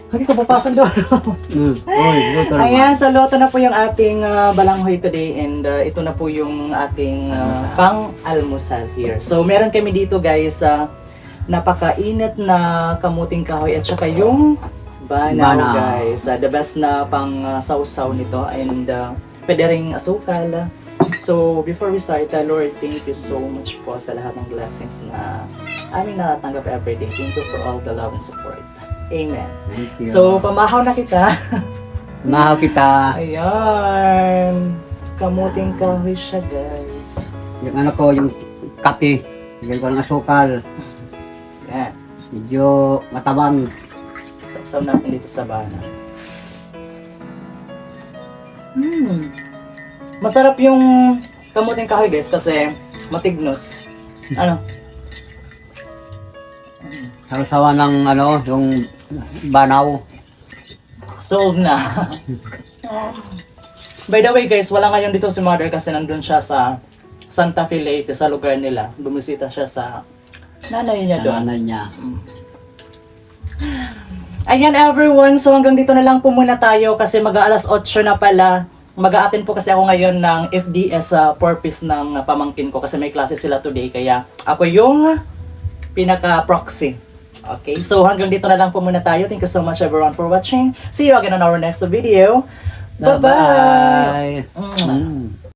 Hindi ko papasan doon. Oy, luto naman. Ayan, so luto na po yung ating balanghoy today and ito na po yung ating pang-almusal here. So meron kami dito guys, napakainit na kamuting kahoy at saka yung banaw guys. The best na pang sausaw nito and pwede ring asukal. So before we start, Lord, thank you so much po sa lahat ng blessings na aming natatanggap everyday. Thank you for all the love and support. Amen. Thank you. So, pamahaw na kita. Mahaw kita. Ayan. Kamuting kahoy siya, guys. Yung ano ko, yung kape. Bigyan ko ng asukal. Ayan. Medyo matabang. Sapsam natin dito sa bana. Masarap yung kamuting kahoy, guys, kasi matignos. Ano? Sawa-sawa ng ano, yung banaw. Sold na. By the way, guys, wala ngayon dito si Mother kasi nandun siya sa Santa Fe Leyte, sa lugar nila. Bumisita siya sa nanay niya doon. Nanay niya. Ayan everyone, so hanggang dito na lang po muna tayo kasi mag-aalas 8 na pala. Mag-a-attend po kasi ako ngayon ng FDS purpose ng pamangkin ko kasi may klase sila today. Kaya ako yung pinaka-proxy. Okay, so hanggang dito na lang po muna tayo. Thank you so much everyone for watching. See you again on our next video. Bye-bye!